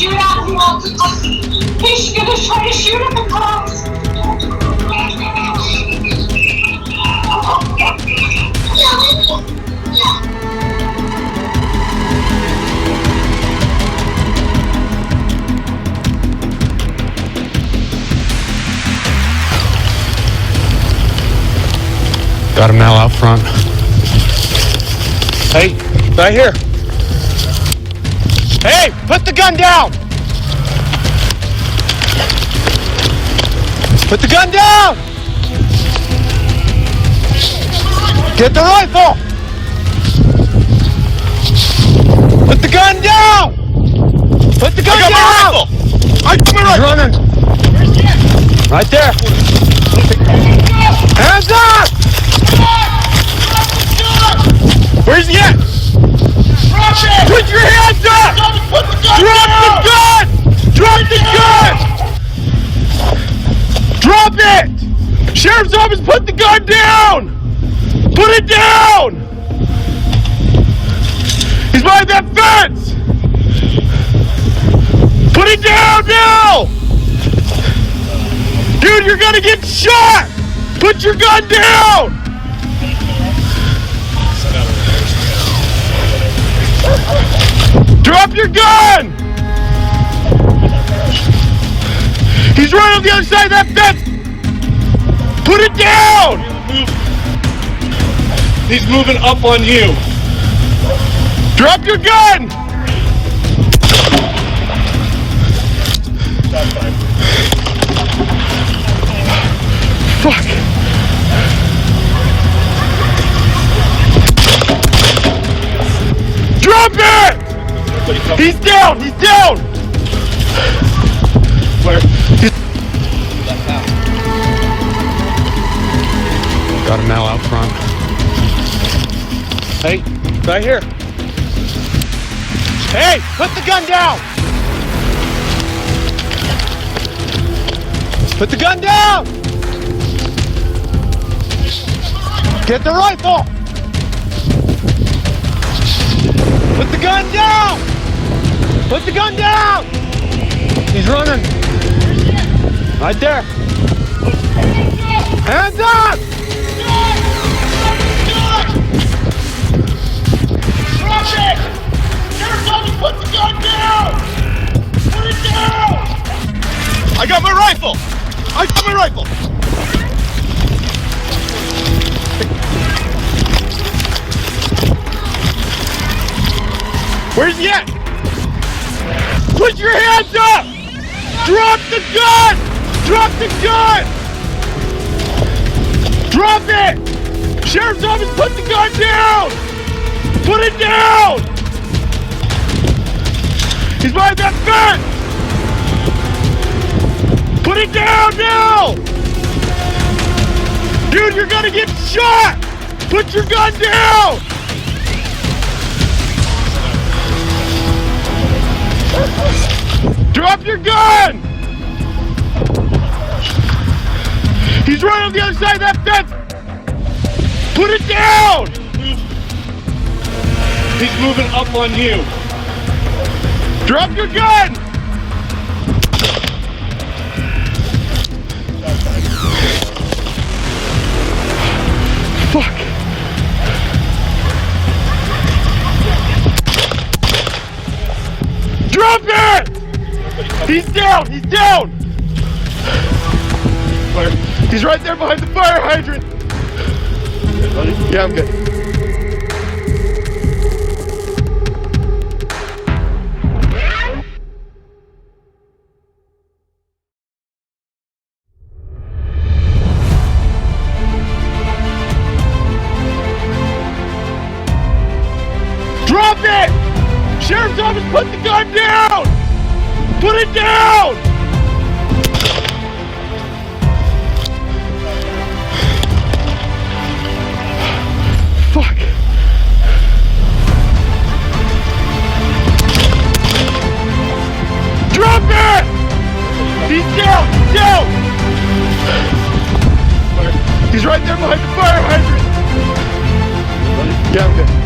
shoot at who wants it. He's gonna try to shoot at the cops. Got a male out front. Hey, right here. Hey, put the gun down! Put the gun down! Get the rifle! Put the gun down! Put the gun down! I got my rifle! He's running. Right there. Hands up! Where's he at? Drop it! Put your hands up! Put the gun Drop down! the gun! Drop the gun! Drop it! Sheriff's office, put the gun down! Put it down! He's behind that fence! Put it down now! Dude, you're gonna get shot! Put your gun down! Drop your gun! He's right on the other side of that fence! Put it down! He's moving up on you. Drop your gun! Fuck! Drop it! He's down! He's down! Where? Got a male out front. Hey, right here. Hey, put the gun down! Put the gun down! Get the rifle! Put the gun down! Put the gun down! He's running. Right there. Hands up! Drop it! Sheriff's office, put the gun down! Put it down! I got my rifle! I got my rifle! Where's he at? Put your hands up! Drop the gun! Drop the gun! Drop it! Sheriff's office, put the gun down! Put it down! He's behind that fence! Put it down now! Dude, you're gonna get shot! Put your gun down! Drop your gun! He's right on the other side of that fence! Put it down! He's moving up on you. Drop your gun! Fuck! Drop it! He's down! He's down! Where? He's right there behind the fire hydrant! Yeah, I'm good. Drop it! Sheriff's office, put the gun down! Put it down! Fuck. Drop it! He's down! He's down! He's right there behind the fire hydrant! Yeah, I'm good.